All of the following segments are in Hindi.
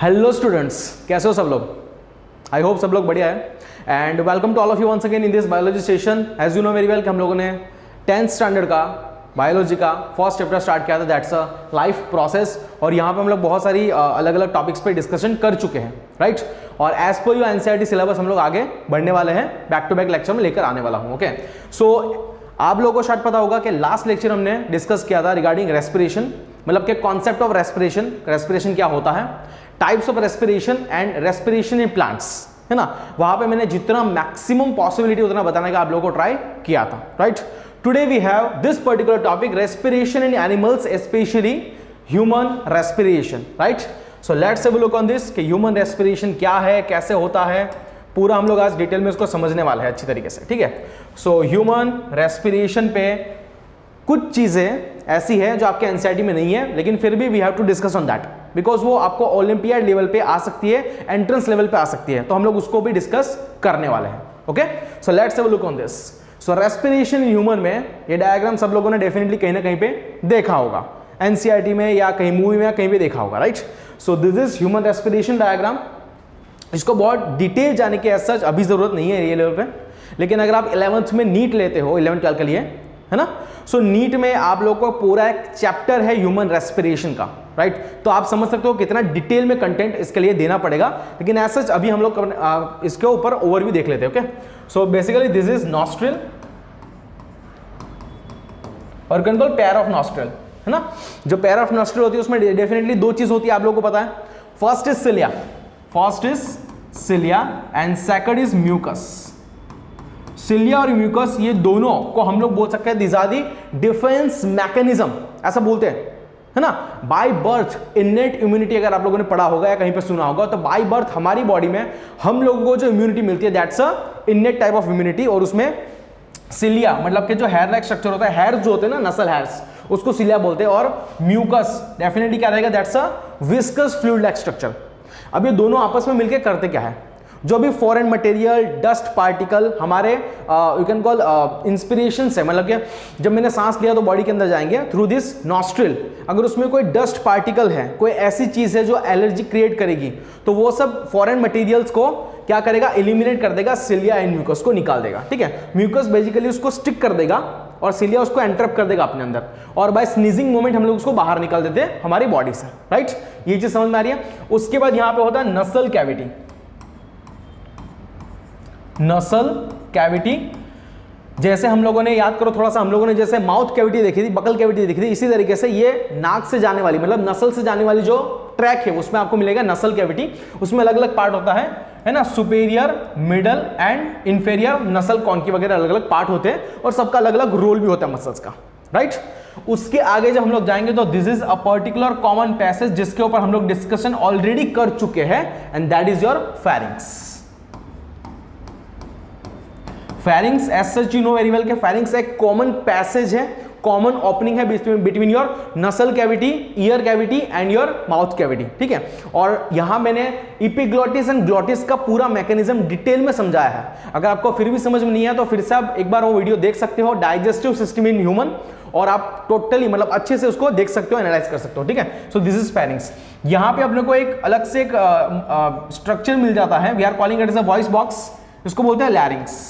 हेलो स्टूडेंट्स, कैसे हो सब लोग? आई होप सब लोग बढ़िया है and welcome to all of you once again in this biology session. As you know very well कि हम लोगों ने 10th स्टैंडर्ड का बायोलॉजी का फर्स्ट चैप्टर स्टार्ट किया था, दैट्स अ लाइफ प्रोसेस। और यहाँ पे हम लोग बहुत सारी अलग अलग टॉपिक्स पे डिस्कशन कर चुके हैं, राइट। और as per you NCERT syllabus हम लोग आगे बढ़ने वाले हैं, बैक टू बैक लेक्चर में लेकर आने वाला हूँ। ओके, सो आप लोगों को शायद पता होगा कि लास्ट लेक्चर हमने डिस्कस किया था रिगार्डिंग रेस्पिरेशन, मतलब कि कॉन्सेप्ट ऑफ रेस्पिरेशन, रेस्पिरेशन क्या होता है, types of respiration and respiration in plants, है ना। वहां पे मैंने जितना मैक्सिमम पॉसिबिलिटी उतना बताने का आप लोगों को ट्राई किया था, right. Today we have this particular topic, respiration in animals, specially human respiration, right. So let's have a look on this कि ह्यूमन रेस्पिरेशन क्या है, कैसे होता है, पूरा हम लोग आज डिटेल में उसको समझने वाले हैं अच्छी तरीके से, ठीक है। सो ह्यूमन रेस्पिरेशन पे कुछ चीजें ऐसी है जो आपके एनसीईआरटी में नहीं है, लेकिन फिर भी we have to discuss on that because वो आपको ओलंपियाड लेवल पे आ सकती है, एंट्रेंस लेवल पे आ सकती है, तो हम लोग उसको भी डिस्कस करने वाले हैं। Okay, so let's have a look on this. So respiration in human में ये डायग्राम सब लोगों ने डेफिनेटली कहीं ना कहीं पे देखा होगा, एनसीईआरटी में या कहीं मूवी में या कहीं भी देखा होगा, right. So this is human respiration diagram. इसको बहुत डिटेल जाने की एज सच अभी जरूरत नहीं है ये लेवल पे, लेकिन अगर आप 11th में नीट लेते हो, 11th-12 के लिए, है ना। सो नीट में आप लोग को पूरा एक चैप्टर है ह्यूमन रेस्पिरेशन का, राइट। तो आप समझ सकते हो कितना डिटेल में कंटेंट इसके लिए देना पड़ेगा, लेकिन एज सच अभी हम लोग इसके ऊपर ओवरव्यू देख लेते हैं। Okay, so basically this is nostril और कंट्रोल पेयर ऑफ नॉस्ट्रिल, है ना। जो पेयर ऑफ नॉस्ट्रिल होती है उसमें डेफिनेटली दो चीज होती है, आप लोगों को पता है। First is cilia, and second is mucus. Cilia और म्यूकस ये दोनों को हम लोग बोल सकते हैं this are the defence mechanism, ऐसा बोलते हैं, है ना। बाय बर्थ इन्नेट इम्यूनिटी, अगर आप लोगों ने पढ़ा होगा या कहीं पे सुना होगा, तो बाय बर्थ हमारी बॉडी में हम लोगों को जो इम्यूनिटी मिलती है that's a innate type of immunity. और उसमें सिलिया मतलब कि जो हेयर लाइक स्ट्रक्चर होता है, हेयर जो होते हैं ना, नसल हेयर्स, उसको सिलिया बोलते हैं। और म्यूकस डेफिनेटली क्या रहेगा, that's a viscous fluid like structure. अब ये दोनों आपस में मिलकर करते क्या है, जो भी फॉरेन मटेरियल, डस्ट पार्टिकल हमारे यू कैन कॉल इंस्पिरेशन से, मतलब कि जब मैंने सांस लिया तो बॉडी के अंदर जाएंगे थ्रू दिस नॉस्ट्रिल। अगर उसमें कोई डस्ट पार्टिकल है, कोई ऐसी चीज है जो एलर्जी क्रिएट करेगी, तो वो सब फॉरेन मटेरियल्स को क्या करेगा, एलिमिनेट कर देगा, सिलिया एंड म्यूकस को निकाल देगा, ठीक है। म्यूकस बेसिकली उसको स्टिक कर देगा और सिलिया उसको एंट्रैप कर देगा अपने अंदर, और बाय स्नीजिंग मोमेंट हम लोग उसको बाहर निकाल देते हैं हमारी बॉडी से, राइट। ये चीज समझ में आ रही है। उसके बाद यहां पे होता है नसल कैविटी। नसल कैविटी जैसे हम लोगों ने, याद करो थोड़ा सा, हम लोगों ने जैसे माउथ कैविटी देखी थी, बकल कैविटी देखी थी, इसी तरीके से ये नाक से जाने वाली, मतलब नसल से जाने वाली जो ट्रैक है उसमें आपको मिलेगा नसल कैविटी। उसमें अलग अलग पार्ट होता है ना, सुपेरियर, मिडल एंड इंफेरियर नसल कॉन्की वगैरह अलग अलग पार्ट होते हैं, और सबका अलग अलग रोल भी होता है मसल्स का, राइट। उसके आगे जब हम लोग जाएंगे तो this is a particular common passage जिसके ऊपर हम लोग डिस्कशन ऑलरेडी कर चुके हैं, and that is your pharynx. Pharynx as such you know very well कि फेरिंग्स एक कॉमन पैसेज है, कॉमन ओपनिंग है between your nasal cavity, ear cavity and your mouth cavity, ठीक है। और यहां मैंने एपिग्लोटिस एंड ग्लोटिस का पूरा मैकेनिज्म डिटेल में समझाया है। अगर आपको फिर भी समझ में नहीं आया तो फिर से आप एक बार वो वीडियो देख सकते हो, डाइजेस्टिव सिस्टम इन ह्यूमन, और आप टोटली मतलब अच्छे से उसको देख सकते हो, एनालाइज कर सकते हो, ठीक है। सो दिस इज फेरिंग्स। यहां पे अपने को एक अलग से एक स्ट्रक्चर मिल जाता है, we are calling it as a voice box, इसको बोलते हैं larynx.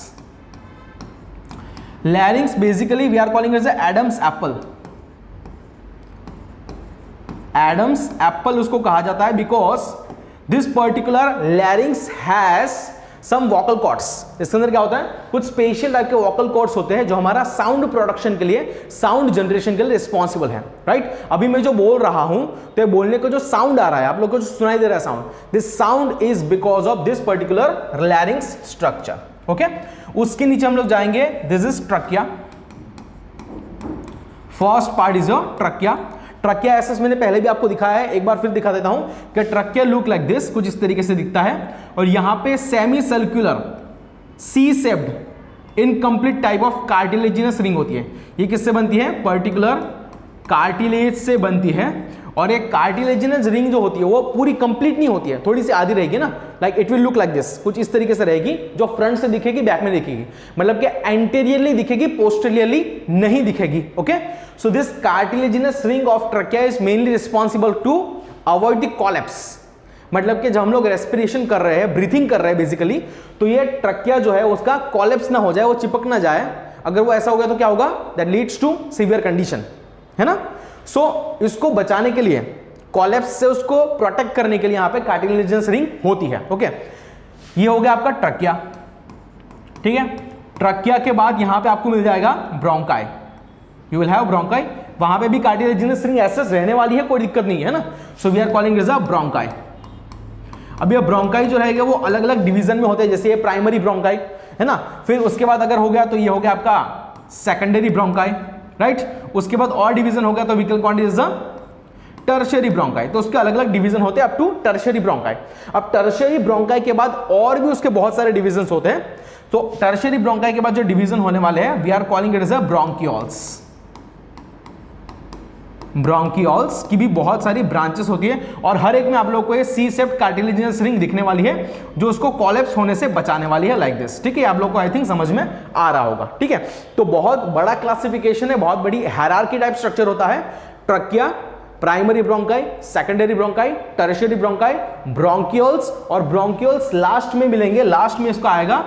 Larynx basically we are calling it Adam's apple. Adam's apple उसको कहा जाता है because this particular larynx has some vocal cords. इसके अंदर क्या होता है, कुछ स्पेशल टाइप के वोकल कॉर्ड्स होते हैं जो हमारा साउंड प्रोडक्शन के लिए, साउंड जनरेशन के लिए रिस्पॉन्सिबल है, राइट। अभी मैं जो बोल रहा हूं तो ये बोलने को जो साउंड आ रहा है, आप लोगों को जो सुनाई दे रहा है sound, this sound is because of this particular लैरिंग्स structure. Okay, उसके नीचे हम लोग जाएंगे, this is trachea. First part is your trachea. Trachea ऐसा मैंने पहले भी आपको दिखाया है, एक बार फिर दिखा देता हूं कि ट्रकिया लुक लाइक दिस, कुछ इस तरीके से दिखता है। और यहां पे semi circular C shaped incomplete type of cartilaginous ring होती है। ये किससे बनती है, पर्टिकुलर कार्टिलेज से बनती है। और एक कार्टिलेजिनस रिंग जो होती है वो पूरी कंप्लीट नहीं होती है, थोड़ी सी आधी रहेगी ना, like it will look like this, कुछ इस तरीके से रहेगी, जो फ्रंट से दिखेगी, बैक में दिखेगी, मतलब कि एंटीरियरली दिखेगी, पोस्टीरियरली नहीं दिखेगी। Okay, so this cartilaginous ring of trachea is mainly responsible to avoid the collapse, मतलब कि जब हम लोग रेस्पिरेशन कर रहे हैं, ब्रीथिंग कर रहे हैं बेसिकली, तो ये ट्रकिया जो है उसका कोलैप्स ना हो जाए, वो चिपक ना जाए। अगर वो ऐसा हो गया तो क्या होगा, that leads to severe condition, है ना। सो इसको बचाने के लिए, कोलैप्स से उसको प्रोटेक्ट करने के लिए यहाँ पे कार्टिलेजिनस रिंग होती है। ओके, ये हो गया आपका ट्रकिया, ठीक है। ट्रकिया के बाद यहां पे आपको मिल जाएगा bronchi, you will have bronchi, वहां पे भी कार्टिलेजिनस रिंग एसेस रहने वाली है, कोई दिक्कत नहीं है ना। So we are calling is a bronchi. अब ये ब्रोंकाई जो रहेगा वो अलग अलग डिवीजन में होते हैं, जैसे ये प्राइमरी ब्रोंकाई है ना, फिर उसके बाद अगर हो गया तो ये हो गया आपका सेकेंडरी ब्रोंकाई, राइट। उसके बाद और डिवीजन हो गया तो we can call is a tertiary bronchi. तो उसके अलग अलग डिवीजन होते हैं अप टू टर्शियरी ब्रोंकाई। अब टर्शियरी ब्रोंकाई के बाद और भी उसके बहुत सारे डिवीजन होते हैं। तो टर्शियरी ब्रोंकाई के बाद जो डिवीजन होने वाले हैं, we are calling it as a bronchioles. Bronchioles की भी बहुत सारी ब्रांचेस होती है और हर एक में आप लोग को ये सी शेप्ड कार्टिलेजिनस रिंग दिखने वाली है, जो उसको कोलैप्स होने से बचाने वाली है, लाइक दिस, ठीक है। आप लोग को आई थिंक समझ में आ रहा होगा, ठीक है। तो बहुत बड़ा क्लासिफिकेशन है, बहुत बड़ी हायरार्की टाइप स्ट्रक्चर होता है। Trachea, primary bronchi, secondary bronchi, tertiary bronchi, bronchioles, और ब्रोंकियोल्स लास्ट में मिलेंगे, लास्ट में इसका आएगा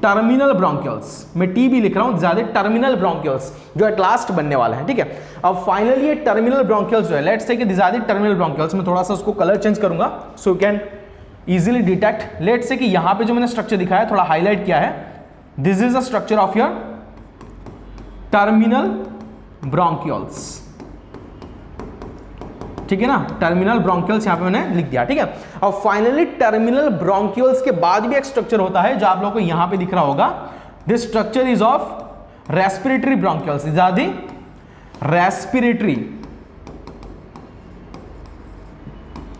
टर्मिनल ब्रोंकियोल्स। मैं टी भी लिख रहा हूं ज्यादा, टर्मिनल ब्रोंकियोल्स जो एट लास्ट बनने वाला है, ठीक है। अब फाइनली ये टर्मिनल ब्रोंकियोल्स जो है, लेट्स से कि this are the terminal bronchioles. मैं थोड़ा सा उसको कलर चेंज करूंगा so you can easily detect. Let's say कि यहां पे जो मैंने स्ट्रक्चर दिखाया, थोड़ा हाईलाइट किया है, this is a structure of your terminal bronchioles, ठीक है ना। टर्मिनल ब्रोंकियोल्स यहां पे मैंने लिख दिया, ठीक है। अब फाइनली टर्मिनल ब्रोंकियोल्स के बाद भी एक स्ट्रक्चर होता है जो आप लोगों को यहां पे दिख रहा होगा, this structure is of respiratory bronchioles. Is are the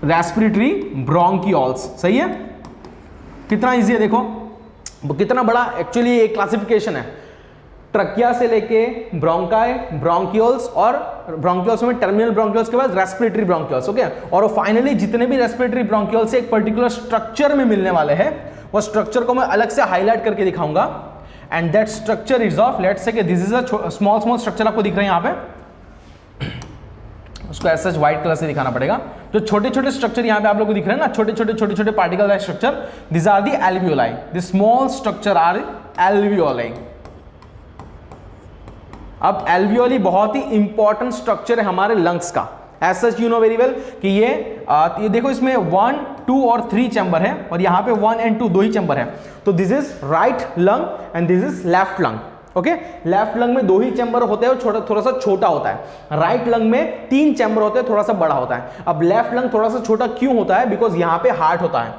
respiratory bronchioles, सही है। कितना इजी है देखो, कितना बड़ा एक्चुअली एक क्लासिफिकेशन है। ट्रकिया से लेके ब्रोंकाई, ब्रोंकियोल्स, और ब्रोंकियोल्स में टर्मिनल ब्रोंकियोल्स के बाद रेस्पिरेटरी ब्रोंकियोल्स, ओके। और फाइनली जितने भी रेस्पिरेटरी ब्रोंकियोल्स एक पर्टिकुलर स्ट्रक्चर में मिलने वाले हैं, वो स्ट्रक्चर को मैं अलग से हाईलाइट करके दिखाऊंगा। And that structure is of, let's say कि this is a small small structure आपको दिख रहे हैं यहाँ पे, उसको ऐसा व्हाइट कलर से दिखाना पड़ेगा। जो छोटे छोटे स्ट्रक्चर यहाँ पे आप लोग को दिख रहे हैं ना, छोटे छोटे particle structure, this are the alveoli, the small structure are alveoli. अब एल्वियोली बहुत ही इंपॉर्टेंट स्ट्रक्चर है हमारे लंग्स का, as such you know very well कि ये देखो इसमें 1, 2 और 3 चैम्बर है, और यहाँ पे 1 और 2 दो ही चैम्बर है। तो this is right lung and this is left lung, okay. Left lung में 2 ही चैम्बर होते हैं और थोड़ा सा छोटा होता है। राइट लंग में 3 चैम्बर होते हैं, थोड़ा सा बड़ा होता है। अब लेफ्ट लंग थोड़ा सा छोटा क्यों होता है, बिकॉज यहाँ पे हार्ट होता है।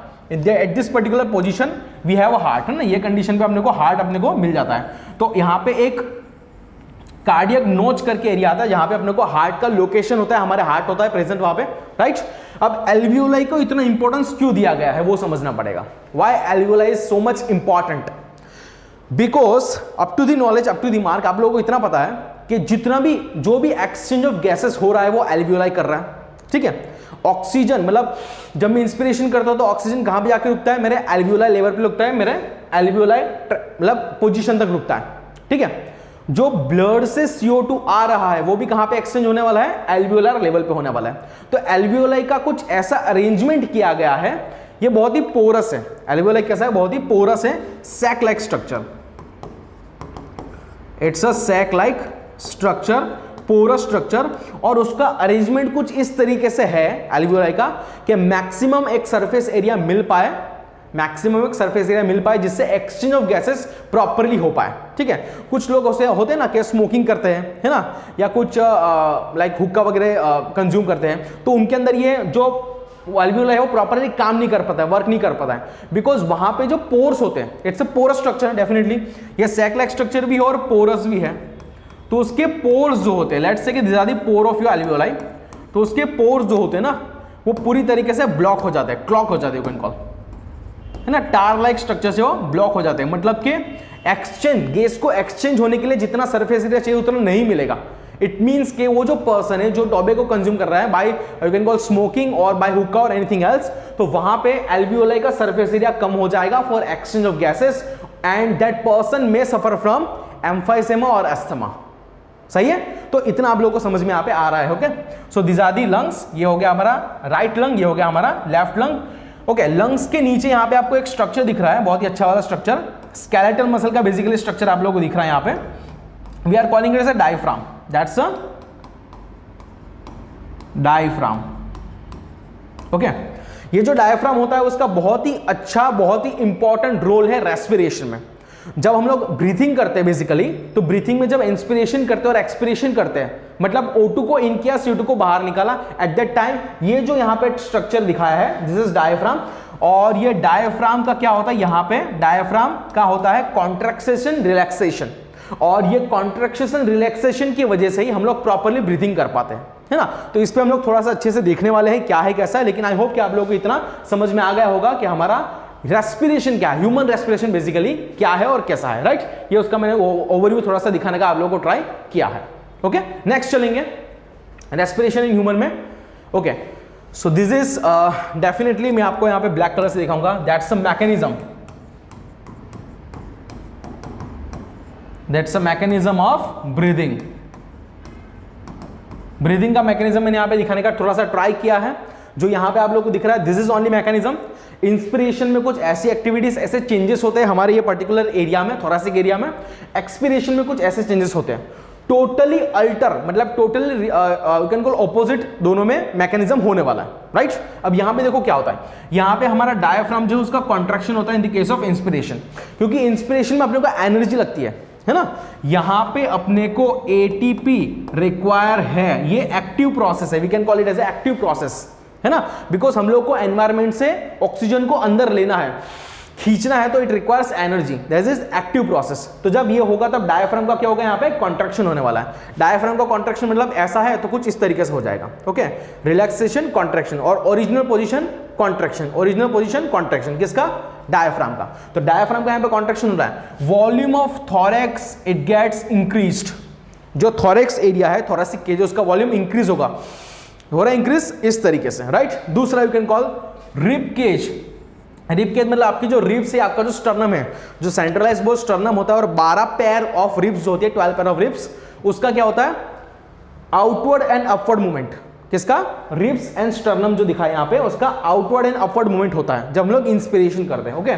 At this particular position we have a heart, है ना। ये कंडीशन पे अपने को हार्ट अपने को मिल जाता है। तो यहाँ पे एक कार्डियक नोच करके एरिया आता है जहां पे अपने को हार्ट का लोकेशन होता है, हमारे हार्ट होता है प्रेजेंट वहां पे, राइट। अब एल्वियोलाई को इतना इंपॉर्टेंस क्यों दिया गया है वो समझना पड़ेगा। Why alveoli is so much important, because up to the knowledge, up to the mark, आप लोगों को इतना पता है कि जितना भी जो भी एक्सचेंज ऑफ गैसेस हो रहा है वो एल्वियोलाई कर रहा है, ठीक है। ऑक्सीजन, मतलब जब मैं इंस्पिरेशन करता हूं तो ऑक्सीजन कहां पे जाके रुकता है, मेरे एल्वियोलाई लेवल पे रुकता है, मेरे एल्वियोलाई मतलब पोजीशन तक रुकता है, ठीक है। जो ब्लड से CO2 आ रहा है वो भी कहां पे एक्सचेंज होने वाला है, एल्वियोलर लेवल पे होने वाला है। तो एल्वियोलाई का कुछ ऐसा अरेंजमेंट किया गया है, ये बहुत ही पोरस है। एल्वियोलाई कैसा है, बहुत ही पोरस है, sac like structure, it's a sac like structure, porous structure. और उसका अरेंजमेंट कुछ इस तरीके से है एल्वियोलाई का कि मैक्सिमम एक सरफेस एरिया मिल पाए, मैक्सिमम एक सरफेस एरिया मिल पाए जिससे एक्सचेंज ऑफ गैसेस प्रॉपर्ली हो पाए, ठीक है। कुछ लोग ऐसे होते हैं ना कि स्मोकिंग करते हैं, है ना, या कुछ लाइक हुक्का वगैरह कंज्यूम करते हैं, तो उनके अंदर ये जो एल्वियोलाई है वो प्रॉपर्ली काम नहीं कर पाता है, वर्क नहीं कर पाता है, बिकॉज वहां पे जो पोर्स होते हैं, इट्स अ पोरस स्ट्रक्चर है डेफिनेटली, ये सैक लाइक स्ट्रक्चर भी है और पोरस भी है। तो उसके पोर्स जो होते हैं, लेट्स से कि this are the pore of your alveoli, तो उसके पोर्स जो होते हैं ना वो पूरी तरीके से ब्लॉक हो जाते हैं, क्लॉक हो जाते हैं, यू कैन कॉल, है ना, टार लाइक स्ट्रक्चर से वो ब्लॉक हो जाते हैं। मतलब कि एक्सचेंज, गैस को एक्सचेंज होने के लिए जितना सरफेस एरिया चाहिए उतना नहीं मिलेगा। इट मींस कि वो जो पर्सन है जो टोबैको कंज्यूम कर रहा है by you can call smoking और बाय हुक्का और एनीथिंग एल्स, तो वहां पे एल्वियोलाई का सरफेस एरिया कम हो जाएगा for exchange of gases and that person may suffer from emphysema और अस्थमा। सही है, तो इतना आप लोगों को समझ में यहाँ पे आ रहा है। Okay, so this are the lungs, ये हो गया हमारा राइट लंग, ये हो गया हमारा लेफ्ट लंग। ओके, लंग्स के नीचे यहाँ पे आपको एक स्ट्रक्चर दिख रहा है, बहुत ही अच्छा वाला स्ट्रक्चर, स्केलेटल मसल का बेसिकली स्ट्रक्चर आप लोगों को दिख रहा है यहाँ पे। We are calling it as a diaphragm, that's a diaphragm. Okay, ये जो डायफ्राम होता है उसका बहुत ही अच्छा, बहुत ही इंपॉर्टेंट रोल है रेस्पिरेशन में। जब हम लोग ब्रीथिंग करते हैं बेसिकली, तो ब्रीथिंग में जब इंस्पिरेशन करते हैं और एक्सपिरेशन करते हैं, मतलब O2 को इन किया, CO2 को बाहर निकाला, एट दैट टाइम ये जो यहाँ पे स्ट्रक्चर दिखाया है, दिस इज डायफ्राम। और ये डायफ्राम का क्या होता है, यहाँ पे डायफ्राम का होता है कॉन्ट्रैक्शन रिलैक्सेशन, और ये कॉन्ट्रैक्शन रिलैक्सेशन की वजह से ही हम लोग प्रॉपर्ली ब्रीथिंग कर पाते हैं, है ना। तो इस पे हम लोग थोड़ा सा अच्छे से देखने वाले हैं क्या है कैसा है, लेकिन आई होप कि आप लोगों को इतना समझ में आ गया होगा कि हमारा रेस्पिरेशन क्या है, ह्यूमन रेस्पिरेशन बेसिकली क्या है और कैसा है, राइट। ये उसका मैंने ओवरव्यू थोड़ा सा दिखाने का आप लोगों को ट्राई किया है। ओके, नेक्स्ट चलेंगे रेस्पिरेशन इन ह्यूमन में। Okay, so this is definitely मैं आपको यहाँ पे ब्लैक कलर से दिखाऊंगा, that's a mechanism, that's a mechanism of breathing. Breathing का मैकेनिज्म मैंने यहाँ पे दिखाने का थोड़ा सा ट्राई किया है, जो यहाँ पे आप लोगों को दिख रहा है, this is only mechanism. Inspiration में कुछ ऐसी एक्टिविटीज, ऐसे चेंजेस होते हैं हमारे ये पर्टिकुलर एरिया में, थोरेसिक एरिया में। एक्सपिरेशन में कुछ ऐसे चेंजेस होते हैं, टोटली अल्टर, मतलब totally you can call opposite, दोनों में मैकेनिज्म होने वाला है, राइट। अब यहाँ पे देखो क्या होता है, यहाँ पे हमारा डायफ्राम जो है उसका कॉन्ट्रैक्शन होता है in the case of inspiration, क्योंकि इंस्पिरेशन में अपने को एनर्जी लगती है ना। यहां पे अपने को एटीपी रिक्वायर है, ये एक्टिव प्रोसेस है, we can call it as active process, है ना, बिकॉज हम लोग को एनवायरमेंट से ऑक्सीजन को अंदर लेना है, खींचना है, तो it requires energy, that is active process. तो जब ये होगा तब डायफ्राम का क्या होगा, यहाँ पे कॉन्ट्रैक्शन होने वाला है। डायफ्राम का कॉन्ट्रैक्शन मतलब ऐसा है तो कुछ इस तरीके से हो जाएगा। ओके, रिलैक्सेशन, कॉन्ट्रैक्शन, और original position contraction, original position contraction, किसका, डायफ्राम का। तो डायफ्राम का यहाँ पे कॉन्ट्रैक्शन हो रहा है। Volume of thorax it gets increased, जो थोरैक्स एरिया है, थोरेसिक के, जो उसका वॉल्यूम इंक्रीज होगा, हो रहा है इंक्रीज इस तरीके से, राइट। दूसरा you can call rib cage. Rib cage मतलब आपकी जो रिब्स है, आपका जो स्टर्नम है, जो सेंट्रलाइज बोथ स्टर्नम होता है और 12 पेयर ऑफ रिब्स होती है, 12 पेयर ऑफ रिब्स, उसका क्या होता है, आउटवर्ड एंड अपवर्ड मूवमेंट। किसका, रिब्स एंड स्टर्नम जो दिखा है यहाँ पे, उसका आउटवर्ड एंड अपवर्ड मूवमेंट होता है जब हम लोग इंस्पिरेशन करते हैं। ओके,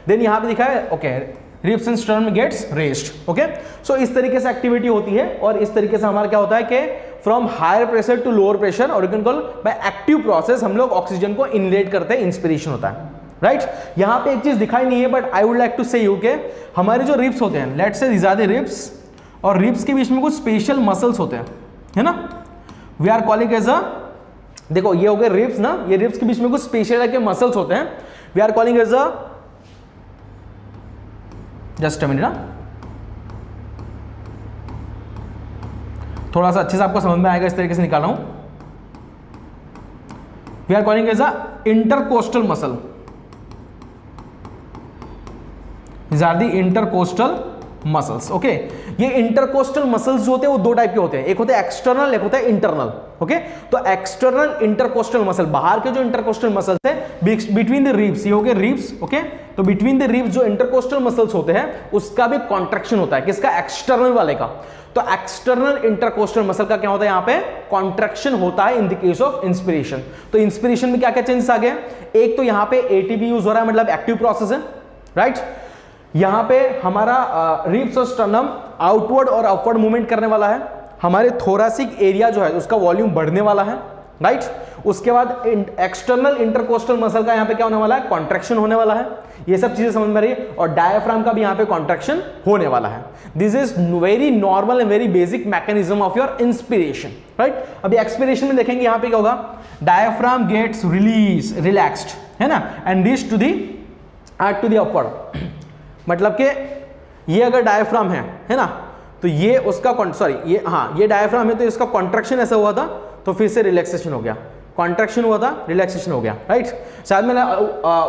देन यहाँ पे दिखा है, okay, ribs and sternum gets raised. Okay, so इस तरीके से एक्टिविटी होती है, और इस तरीके से हमारा क्या होता है कि from higher pressure to lower pressure, और you can call by active process हम लोग ऑक्सीजन को इनलेट करते हैं, इंस्पिरेशन होता है, राइट। यहाँ पे एक चीज दिखाई नहीं है, but I would like to say you के हमारे जो रिब्स होते हैं, let's say these are the ribs, और रिब्स के बीच में कुछ स्पेशल मसल्स होते हैं, है ना, we are calling as a, देखो ये हो गए रिब्स ना, ये रिब्स के बीच में कुछ स्पेशल के मसल्स होते हैं, we are calling as a, just a minute ना, थोड़ा सा अच्छे से आपको समझ में आएगा, इस तरीके से निकाल रहा हूं। We are calling as a intercostal muscle, these are the intercostal muscles। Okay, ये इंटरकोस्टल मसल्स जो होते हैं वो दो टाइप के होते हैं, एक होता है एक्सटर्नल, एक होता है इंटरनल। ओके, तो एक्सटर्नल इंटरकोस्टल मसल, बाहर के जो इंटरकोस्टल मसल्स है बिटवीन द रिब्स, ये हो गए रिब्स। ओके, तो बिटवीन द रिब्स जो इंटरकोस्टल मसल्स होते हैं उसका भी कॉन्ट्रैक्शन होता है, किसका, एक्सटर्नल वाले का। तो एक्सटर्नल इंटरकोस्टल मसल का क्या होता है, यहाँ पे कॉन्ट्रैक्शन होता है in the case of inspiration. तो इंस्पिरेशन में क्या क्या चेंजेस आ गए, एक तो यहाँ पे एटीपी यूज हो रहा है, मतलब एक्टिव प्रोसेस है, राइट। यहां पे हमारा रिब्स और स्टर्नम आउटवर्ड और अपवर्ड मूवमेंट करने वाला है, हमारे थोरेसिक एरिया जो है उसका वॉल्यूम बढ़ने वाला है, राइट। उसके बाद एक्सटर्नल इंटरकोस्टल मसल का यहां पे क्या होने वाला है, कॉन्ट्रैक्शन होने वाला है, ये सब चीजें समझ में आ रही है। और डायफ्राम का भी यहां पे कॉन्ट्रैक्शन होने वाला है। This is very normal and very basic mechanism of your inspiration, right. अभी एक्सपिरेशन में देखेंगे यहां पे क्या होगा, डायफ्राम गेट्स रिलीज रिलैक्स्ड, है ना, and reach to the upward, मतलब कि ये अगर डायफ्राम है ना, तो ये उसका सॉरी ये, हाँ ये डायफ्राम है, तो इसका कॉन्ट्रैक्शन ऐसा हुआ था, तो फिर से रिलैक्सेशन हो गया, कॉन्ट्रैक्शन हुआ था, रिलैक्सेशन हो गया, राइट। शायद मैंने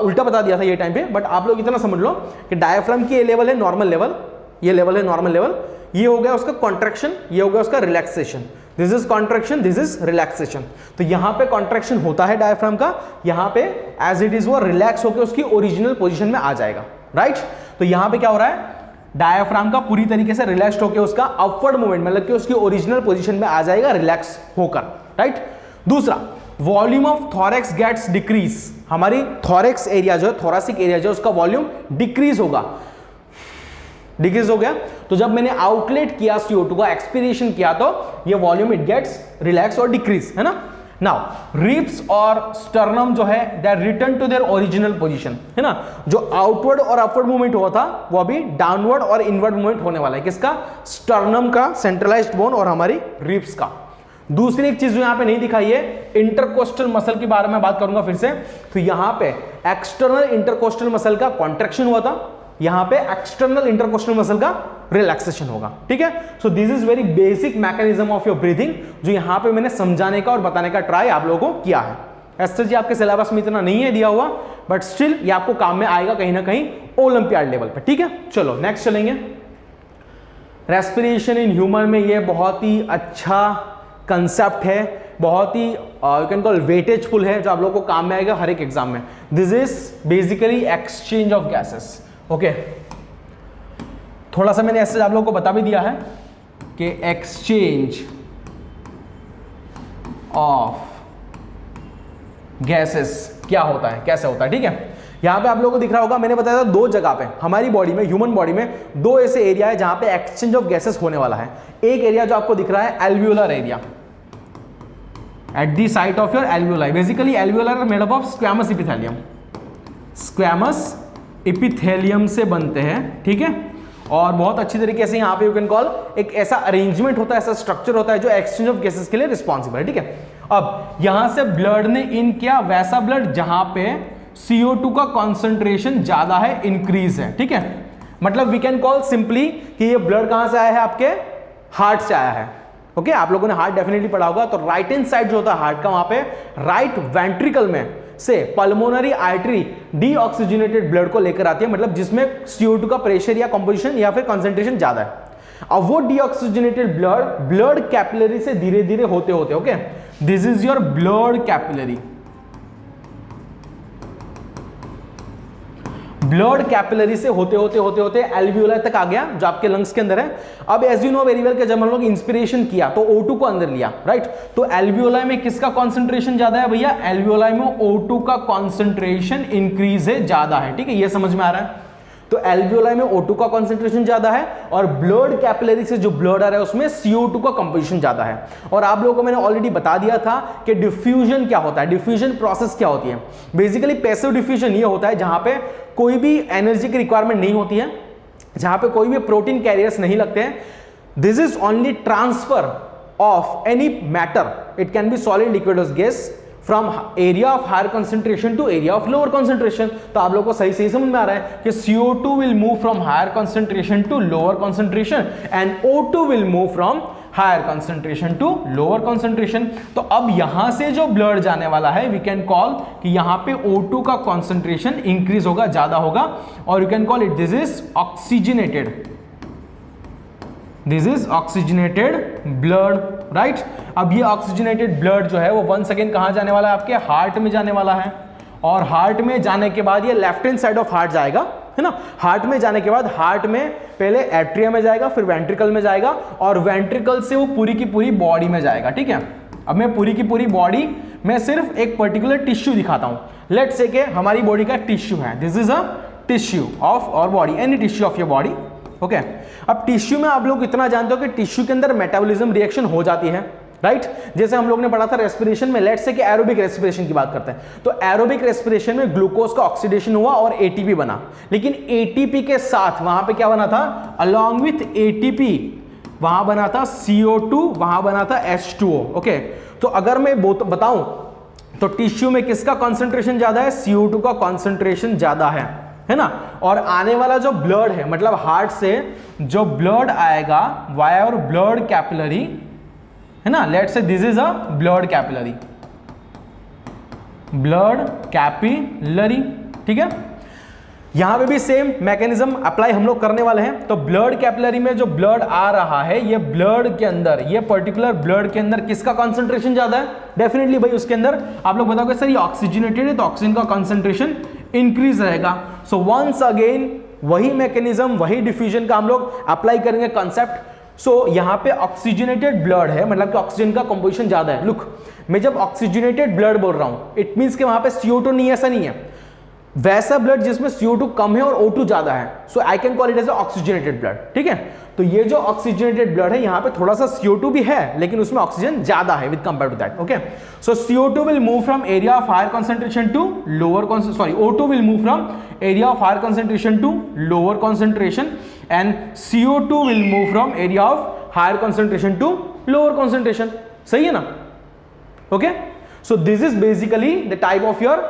उल्टा बता दिया था ये टाइम पे, बट आप लोग इतना समझ लो कि डायफ्राम की ये लेवल है नॉर्मल लेवल, ये लेवल है नॉर्मल लेवल, ये हो गया उसका कॉन्ट्रैक्शन, ये हो गया उसका relaxation, this is contraction, this is relaxation. तो यहां पे कॉन्ट्रैक्शन होता है डायफ्राम का, यहां पे एज इट इज वो रिलैक्स होकर उसकी ओरिजिनल पोजीशन में आ जाएगा, राइट। तो यहां पे क्या हो रहा है, डायाफ्राम का पूरी तरीके से रिलैक्स होकर उसका अपवर्ड मूवमेंट मतलब कि उसकी ओरिजिनल पोजीशन में आ जाएगा रिलैक्स होकर, राइट। दूसरा, volume of thorax gets decrease, हमारी थॉरेक्स एरिया जो है, थोरासिक एरिया जो है, उसका वॉल्यूम डिक्रीज होगा, डिक्रीज हो गया। तो जब मैंने आउटलेट किया CO2 का, एक्सपीरेशन किया, तो ये वॉल्यूम इट गेट्स रिलैक्स और डिक्रीज, है ना। नाउ रिब्स और स्टर्नम जो है they return to their original position, है ना। जो आउटवर्ड और अपवर्ड मूवमेंट हुआ था वो अभी डाउनवर्ड और इनवर्ड मूवमेंट होने वाला है, किसका, स्टर्नम का, सेंट्रलाइज्ड बोन और हमारी रिब्स का। दूसरी एक चीज जो यहां पे नहीं दिखाई है, इंटरकोस्टल मसल के बारे में बात करूंगा फिर से। तो यहां पे एक्सटर्नल इंटरकोस्टल मसल का कॉन्ट्रैक्शन हुआ था, यहां पे एक्सटर्नल इंटरकोस्टल मसल का रिलैक्सेशन होगा, ठीक है। सो this is very basic mechanism of your breathing, जो यहां पे मैंने समझाने का और बताने का ट्राई आप लोगों को किया है। ऐसे जी आपके सिलेबस में इतना नहीं है दिया हुआ, बट स्टिल ये आपको काम में आएगा कहीं ना कहीं ओलंपियाड लेवल पे, ठीक है। चलो नेक्स्ट चलेंगे। रेस्पिरेशन इन ह्यूमन में ये बहुत ही अच्छा कंसेप्ट है, बहुत ही यू कैन कॉल वेटेजफुल है, जो आप लोगों को काम में आएगा हर एक एग्जाम में। This is basically exchange of gases, okay. थोड़ा सा मैंने ऐसे आप लोगों को बता भी दिया है कि एक्सचेंज ऑफ गैसेस क्या होता है, कैसे होता है, ठीक है। यहां पे आप लोगों को दिख रहा होगा, मैंने बताया था दो जगह पे हमारी बॉडी में, ह्यूमन बॉडी में दो ऐसे एरिया है जहां पे एक्सचेंज ऑफ गैसेस होने वाला है। एक एरिया जो आपको दिख रहा है alveolar area, at the site of your alveoli. Basically alveolar made up of squamous epithelium, squamous epithelium से बनते हैं, ठीक है। और बहुत अच्छी तरीके से यहाँ पे यू कैन कॉल एक ऐसा अरेंजमेंट होता है, ऐसा स्ट्रक्चर होता है जो एक्सचेंज ऑफ गैसेस के लिए रिस्पॉन्सिबल है, ठीक है। अब यहां से ब्लड ने इन किया, वैसा ब्लड जहां पे CO2 का कॉन्सेंट्रेशन ज्यादा है, इंक्रीज है, ठीक है। मतलब वी कैन कॉल सिंपली कि ये ब्लड कहां से आया है, आपके हार्ट से आया है, ओके। आप लोगों ने हार्ट डेफिनेटली पढ़ा होगा। तो राइट हैंड साइड जो होता है हार्ट का, वहां पे राइट वेंट्रिकल में से पल्मोनरी आर्टरी डीऑक्सीजनेटेड ब्लड को लेकर आती है, मतलब जिसमें CO2 का प्रेशर या कंपोजिशन या फिर कंसंट्रेशन ज्यादा है। अब वो डीऑक्सीजनेटेड ब्लड कैपिलरी से धीरे धीरे होते होते, okay, this is your blood capillary, blood capillary से होते होते एल्वियोलाई तक आ गया, जो आपके लंग्स के अंदर है। अब as you know very well कि जब हम लोग इंस्पिरेशन किया तो O2 को अंदर लिया, राइट। तो एल्वियोलाई में किसका कॉन्सेंट्रेशन ज्यादा है भैया, एल्वियोलाई में O2 का कॉन्सेंट्रेशन इंक्रीज है, ज्यादा है, ठीक है। ये समझ में आ रहा है। तो एल्वियोलाई में O2 का कॉन्सेंट्रेशन ज्यादा है और ब्लड कैपिलरी से जो ब्लड आ रहा है उसमें CO2 का कंपोजिशन ज्यादा है। और आप लोगों को मैंने ऑलरेडी बता दिया था कि डिफ्यूजन क्या होता है, डिफ्यूजन प्रोसेस क्या होती है। बेसिकली पैसिव डिफ्यूजन ये होता है जहां पे कोई भी एनर्जी की रिक्वायरमेंट नहीं होती है, जहां पे कोई भी प्रोटीन कैरियर्स नहीं लगते हैं। This is only transfer of any matter, it can be solid, liquid और gas, from area of higher concentration to area of lower concentration. तो आप लोगों को सही सही समझ में आ रहा है कि CO2 will move from higher concentration to lower concentration and O2 will move from higher concentration to lower concentration. तो अब यहां से जो ब्लड जाने वाला है, वी कैन कॉल कि यहां पे O2 का कंसेंट्रेशन इंक्रीज होगा, ज्यादा होगा, और you can call it this is oxygenated, this is oxygenated blood, right. अब ये ऑक्सीजनेटेड ब्लड जो है वो वंस अगेन कहां जाने वाला है, आपके हार्ट में जाने वाला है। और हार्ट में जाने के बाद ये left hand side of heart जाएगा, है ना। हार्ट में जाने के बाद हार्ट में पहले एट्रिया में जाएगा, फिर वेंट्रिकल में जाएगा, और वेंट्रिकल से वो पूरी की पूरी बॉडी में जाएगा, ठीक है। अब मैं पूरी की पूरी बॉडी में सिर्फ एक पर्टिकुलर टिश्यू दिखाता हूं। लेट्स से कि हमारी बॉडी का टिश्यू है, this is a tissue of our body, any tissue of your body, okay. अब टिश्यू में आप लोग इतना जानते हो कि टिश्यू के अंदर मेटाबॉलिज्म रिएक्शन हो जाती है, राइट। जैसे हम लोग ने पढ़ा था रेस्पिरेशन में, लेट्स से कि एरोबिक रेस्पिरेशन की बात करते हैं, तो एरोबिक रेस्पिरेशन में ग्लूकोज का ऑक्सीडेशन हुआ और ATP बना, लेकिन ATP के साथ वहां पे क्या बना था, अलोंग विथ ATP वहां बना था CO2, वहां बना था H2O, ओके। तो अगर मैं बताऊं तो टिश्यू में किसका कॉन्सेंट्रेशन ज्यादा है, CO2 का कॉन्सेंट्रेशन ज्यादा है ना। और आने वाला जो ब्लड है, मतलब हार्ट से जो ब्लड आएगा वाया और ब्लड कैपिलरी, है ना। Let's say this is a blood capillary, blood capillary, ठीक है। यहां पे भी सेम मैकेनिज्म अप्लाई हम लोग करने वाले हैं। तो ब्लड कैपिलरी में जो ब्लड आ रहा है, ये ब्लड के अंदर, ये पर्टिकुलर ब्लड के अंदर किसका कॉन्सेंट्रेशन ज्यादा है, डेफिनेटली भाई उसके अंदर आप लोग बताओगे सर ये ऑक्सीजनेटेड है तो ऑक्सीजन का कॉन्सेंट्रेशन इंक्रीज रहेगा। सो वंस अगेन वही मैकेनिज्म, वही डिफ्यूजन का हम लोग अप्लाई करेंगे कॉन्सेप्ट। सो यहाँ पे ऑक्सीजनेटेड ब्लड है, मतलब कि ऑक्सीजन का कंपोजिशन ज्यादा है। लुक, मैं जब ऑक्सीजनेटेड ब्लड बोल रहा हूं, इट मींस कि वहां पे CO2 नहीं है, ऐसा नहीं है। वैसा ब्लड जिसमें CO2 कम है और O2 ज्यादा है, so I can call it as oxygenated blood, ठीक है। तो ये जो ऑक्सीजनेटेड ब्लड है, यहाँ पे थोड़ा सा CO2 भी है, लेकिन उसमें ऑक्सीजन ज्यादा है with compare to that, okay. So CO2 will move from area of higher concentration to lower O2 will move from area of higher concentration to lower concentration, and CO2 will move from area of higher concentration to lower concentration. सही है ना? Okay, so this is basically the type of your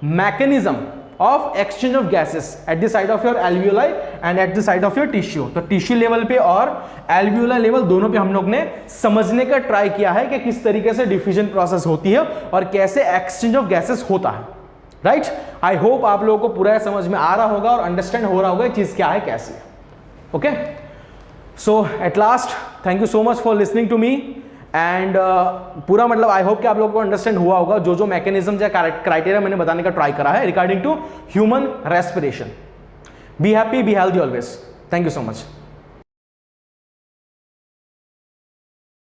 mechanism of exchange of gases at the side of your alveoli and at the side of your tissue। तो टिश्यू लेवल पे और alveolar लेवल दोनों पे हम लोग ने समझने का ट्राई किया है कि किस तरीके से डिफ्यूजन प्रोसेस होती है और कैसे एक्सचेंज ऑफ गैसेस होता है, राइट। आई होप आप लोगों को पूरा समझ में आ रहा होगा और अंडरस्टैंड हो रहा होगा ये चीज क्या है, कैसे है, okay. So at last, thank you so much for listening to me and पूरा मतलब आई होप कि आप लोगों को अंडरस्टैंड हुआ होगा जो जो मैकेनिज्म या क्राइटेरिया मैंने बताने का ट्राई करा है regarding to human respiration. Be happy, be healthy always. Thank you so much.